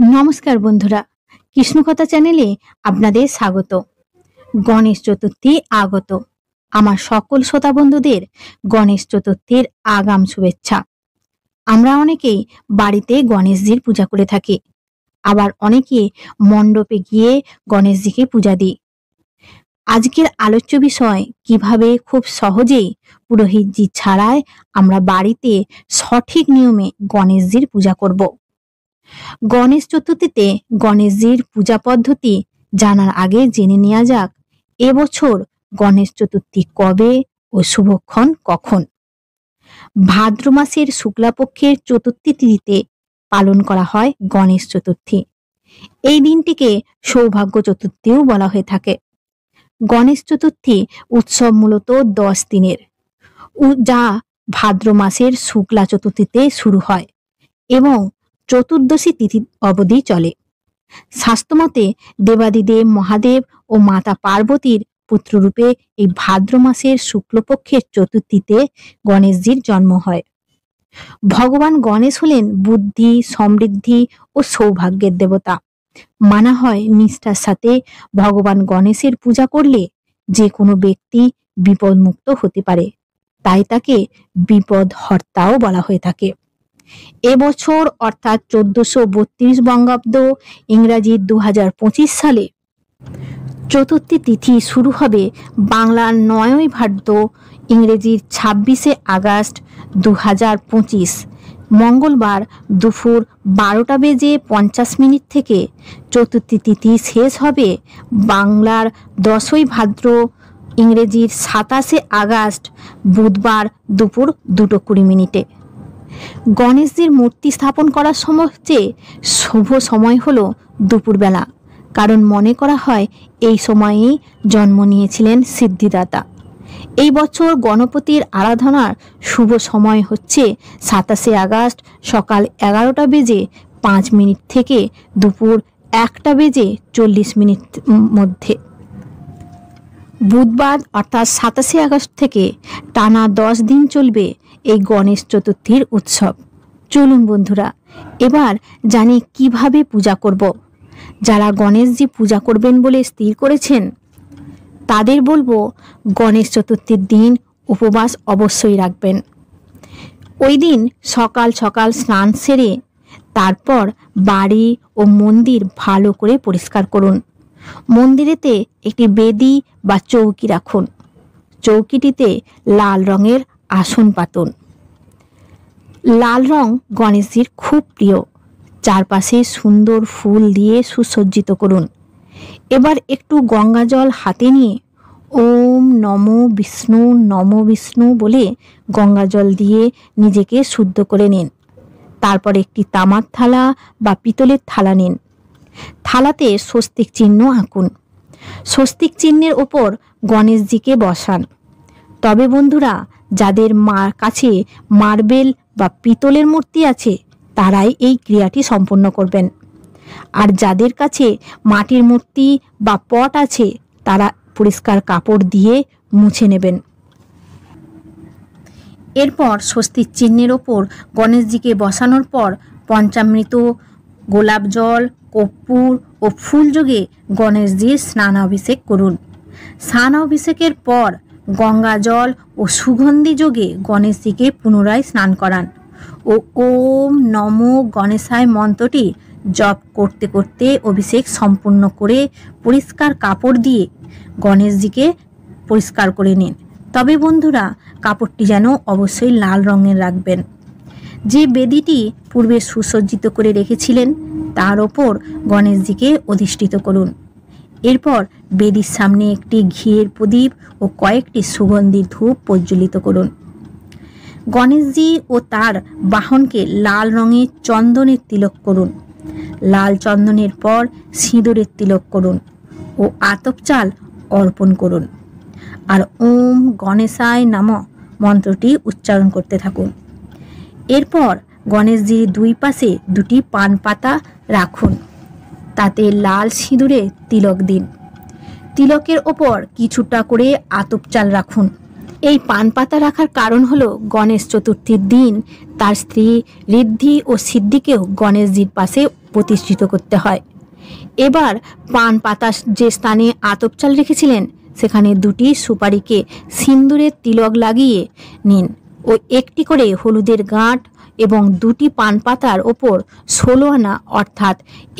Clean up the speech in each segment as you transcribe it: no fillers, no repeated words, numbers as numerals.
নমস্কার বন্ধুরা, কৃষ্ণকথা চ্যানেলে আপনাদের স্বাগত। গণেশ চতুর্থী আগত। আমার সকল শ্রোতা বন্ধুদের গণেশ চতুর্থীর আগাম শুভেচ্ছা। আমরা অনেকেই বাড়িতে গণেশজির পূজা করে থাকি, আবার অনেকে মণ্ডপে গিয়ে গণেশজিকে পূজা দিই। আজকের আলোচ্য বিষয় কিভাবে খুব সহজেই পুরোহিতজি ছাড়াই আমরা বাড়িতে সঠিক নিয়মে গণেশজির পূজা করব। গণেশ চতুর্থীতে গণেশজির পূজা পদ্ধতি জানার আগে জেনে নেওয়া যাক এবছর গণেশ চতুর্থী কবে ও শুভক্ষণ কখন। ভাদ্র মাসের শুক্লাপক্ষের চতুর্থী তিথিতে পালন করা হয় গণেশ চতুর্থী। এই দিনটিকে সৌভাগ্য চতুর্থীও বলা হয়ে থাকে। গণেশ চতুর্থী উৎসব মূলত 10 দিনের, যা ভাদ্র মাসের শুক্লা চতুর্থীতে শুরু হয় এবং চতুর্দশী তিথি অবধি চলে। শাস্ত্রমতে দেবাদিদেব মহাদেব ও মাতা পার্বতীর পুত্ররূপে এই ভাদ্র মাসের শুক্লপক্ষের চতুর্থীতে গণেশজির জন্ম হয়। ভগবান গণেশ হলেন বুদ্ধি, সমৃদ্ধি ও সৌভাগ্যের দেবতা। মানা হয় নিষ্ঠার সাথে ভগবান গণেশের পূজা করলে যে কোনো ব্যক্তি বিপদমুক্ত হতে পারে, তাই তাকে বিপদ হর্তাও বলা হয়ে থাকে। এবছর অর্থাৎ 1432 বঙ্গাব্দ, ইংরাজি 2025 সালে চতুর্থী তিথি শুরু হবে বাংলার 9ই ভাদ্র, ইংরেজির 26শে আগস্ট 2025 মঙ্গলবার দুপুর 12টা বেজে 50 মিনিট থেকে। চতুর্থী তিথি শেষ হবে বাংলার 10ই ভাদ্র, ইংরেজির 27শে আগস্ট বুধবার দুপুর 2:20 মিনিটে। গণেশজির মূর্তি স্থাপন করার সবচেয়ে শুভ সময় হলো দুপুরবেলা, কারণ মনে করা হয় এই সময়েই জন্ম নিয়েছিলেন সিদ্ধিদাতা। এই বছর গণপতির আরাধনার শুভ সময় হচ্ছে 27শে আগস্ট সকাল 11টা বেজে 5 মিনিট থেকে দুপুর 1টা বেজে 40 মিনিট মধ্যে। বুধবার অর্থাৎ 27শে আগস্ট থেকে টানা 10 দিন চলবে এই গণেশ চতুর্থীর উৎসব। চলুন বন্ধুরা, এবার জানি কিভাবে পূজা করব। যারা গণেশজি পূজা করবেন বলে স্থির করেছেন তাদের বলবো গণেশ চতুর্থীর দিন উপবাস অবশ্যই রাখবেন। ওই দিন সকাল সকাল স্নান সেরে তারপর বাড়ি ও মন্দির ভালো করে পরিষ্কার করুন। মন্দিরেতে একটি বেদি বা চৌকি রাখুন। চৌকিটিতে লাল রঙের আসন পাতুন। লাল রং গণেশজির খুব প্রিয়। চারপাশে সুন্দর ফুল দিয়ে সুসজ্জিত করুন। এবার একটু গঙ্গা জল হাতে নিয়ে ওম নমো বিষ্ণু বলে গঙ্গা জল দিয়ে নিজেকে শুদ্ধ করে নিন। তারপর একটি তামার থালা বা পিতলের থালা নিন। থালাতে স্বস্তিক চিহ্ন আঁকুন। স্বস্তিক চিহ্নের ওপর গণেশজিকে বসান। তবে বন্ধুরা, যাদের কাছে মার্বেল বা পিতলের মূর্তি আছে তারাই এই ক্রিয়াটি সম্পন্ন করবেন, আর যাদের কাছে মাটির মূর্তি বা পট আছে তারা পরিষ্কার কাপড় দিয়ে মুছে নেবেন। এরপর স্বস্তিক চিহ্নের ওপর গণেশজিকে বসানোর পর পঞ্চামৃত, গোলাপ জল, কর্পূর ও ফুল যোগে গণেশজির স্নানাভিষেক করুন। স্নানাভিষেকের পর গঙ্গা জল ও সুগন্ধি যোগে গণেশজিকে পুনরায় স্নান করান ও ওম নমো গণেশায় মন্ত্রটি জপ করতে করতে অভিষেক সম্পূর্ণ করে পরিষ্কার কাপড় দিয়ে গণেশজিকে পরিষ্কার করে নিন। তবে বন্ধুরা, কাপড়টি যেন অবশ্যই লাল রঙের রাখবেন। যে বেদিটি পূর্বে সুসজ্জিত করে রেখেছিলেন তার ওপর গণেশজিকে অধিষ্ঠিত করুন। এরপর বেদির সামনে একটি ঘিয়ের প্রদীপ ও কয়েকটি সুগন্ধি ধূপ প্রজ্বলিত করুন। গণেশজি ও তার বাহনকে লাল রঙের চন্দনের তিলক করুন। লাল চন্দনের পর সিঁদুরের তিলক করুন ও আতপ চাল অর্পণ করুন, আর ওম গণেশায় নমঃ মন্ত্রটি উচ্চারণ করতে থাকুন। এরপর গণেশজির দুই পাশে দুটি পান পাতা রাখুন, তাতে লাল সিঁদুরে তিলক দিন। তিলকের ওপর কিছুটা করে আতপ চাল রাখুন। এই পান পাতা রাখার কারণ হলো গণেশ চতুর্থীর দিন তার স্ত্রী ঋদ্ধি ও সিদ্ধিকেও গণেশজির পাশে প্রতিষ্ঠিত করতে হয়। এবার পান পাতা যে স্থানে আতপ চাল রেখেছিলেন সেখানে দুটি সুপারিকে সিন্দুরের তিলক লাগিয়ে নিন ও একটি করে হলুদের গাঁট এবং দুটি পান পাতার ওপর 16 আনা অর্থাৎ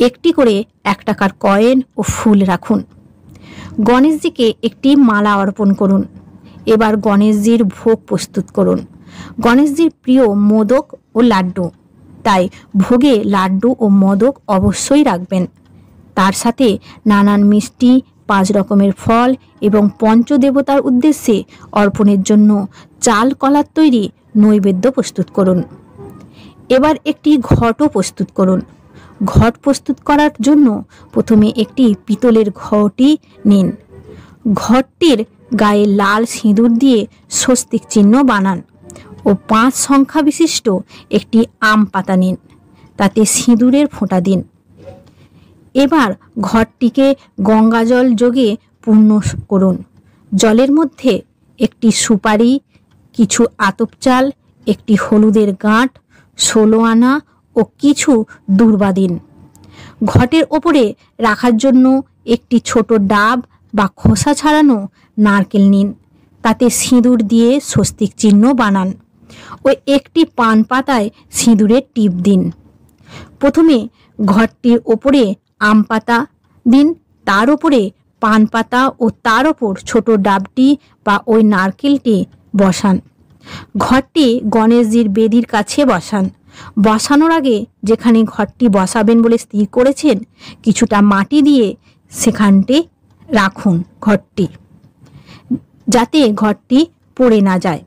একটি করে 1 টাকার কয়েন ও ফুল রাখুন। গণেশজিকে একটি মালা অর্পণ করুন। এবার গণেশজির ভোগ প্রস্তুত করুন। গণেশজির প্রিয় মোদক ও লাড্ডু, তাই ভোগে লাড্ডু ও মোদক অবশ্যই রাখবেন। তার সাথে নানান মিষ্টি, 5 রকমের ফল এবং পঞ্চদেবতার উদ্দেশ্যে অর্পণের জন্য চাল কলার তৈরি নৈবেদ্য প্রস্তুত করুন। এবার একটি ঘটও প্রস্তুত করুন। ঘট প্রস্তুত করার জন্য প্রথমে একটি পিতলের ঘটি নিন। ঘটটির গায়ে লাল সিঁদুর দিয়ে স্বস্তিক চিহ্ন বানান ও 5 সংখ্যা বিশিষ্ট একটি আম পাতা নিন, তাতে সিঁদুরের ফোঁটা দিন। এবার ঘটটিকে গঙ্গাজল যোগে পূর্ণ করুন। জলের মধ্যে একটি সুপারি, কিছু আতপ চাল, একটি হলুদের গাঁট, 16 আনা ও কিছু দূর্বা দিন। ঘটের ওপরে রাখার জন্য একটি ছোট ডাব বা খোসা ছাড়ানো নারকেল নিন, তাতে সিঁদুর দিয়ে স্বস্তিক চিহ্ন বানান ও একটি পান পাতায় সিঁদুরের টিপ দিন। প্রথমে ঘটটির ওপরে আম পাতা দিন, তার ওপরে পান পাতা ও তার ওপর ছোট ডাবটি বা ওই নারকেলটি বসান। ঘটটি গণেশজির বেদির কাছে বসান। বসানোর আগে যেখানে ঘটটি বসাবেন বলে স্থির করেছেন কিছুটা মাটি দিয়ে সেখানটি রাখুন ঘটটি, যাতে ঘটটি পড়ে না যায়।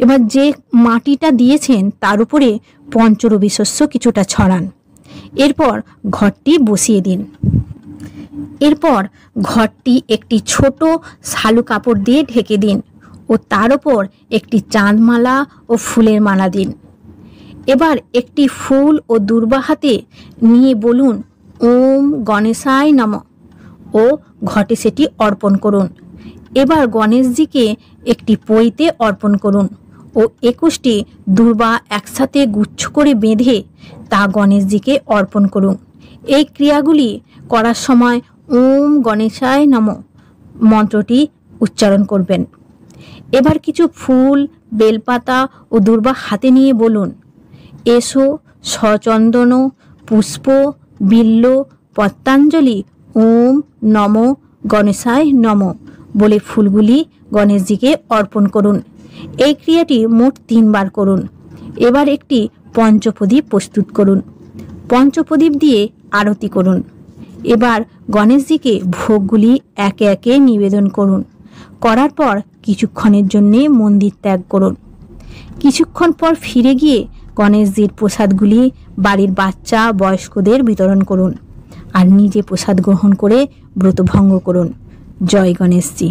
এবার যে মাটিটা দিয়েছেন তার উপরে পঞ্চরবি শস্য কিছুটা ছড়ান। এরপর ঘটটি বসিয়ে দিন। এরপর ঘটটি একটি ছোট শালু কাপড় দিয়ে ঢেকে দিন ও তার ওপর একটি চাঁদমালা ও ফুলের মালা দিন। এবার একটি ফুল ও দূর্বা হাতে নিয়ে বলুন ওম গণেশায় নমঃ ও ঘটে সেটি অর্পণ করুন। এবার গণেশজিকে একটি পইতে অর্পণ করুন ও 21টি দূর্বা একসাথে গুচ্ছ করে বেঁধে তা গণেশজিকে অর্পণ করুন। এই ক্রিয়াগুলি করার সময় ওম গণেশায় নমঃ মন্ত্রটি উচ্চারণ করবেন। এবার কিছু ফুল, বেলপাতা ও দূর্বা হাতে নিয়ে বলুন এসো সচন্দন পুষ্প বিল্ল পত্রাঞ্জলি ওম নমো গণেশায় নমঃ বলে ফুলগুলি গণেশজিকে অর্পণ করুন। এই ক্রিয়াটি মোট 3 বার করুন। এবার একটি পঞ্চপ্রদীপ প্রস্তুত করুন। পঞ্চপ্রদীপ দিয়ে আরতি করুন। এবার গণেশজিকে ভোগগুলি একে একে নিবেদন করুন। করার পর কিছুক্ষণের জন্য মন্দির ত্যাগ করুন। কিছুক্ষণ পর ফিরে গিয়ে গণেশজির প্রসাদগুলি বাড়ির বাচ্চা বয়স্কদের বিতরণ করুন আর নিজে প্রসাদ গ্রহণ করে ব্রত ভঙ্গ করুন। জয় গণেশজি।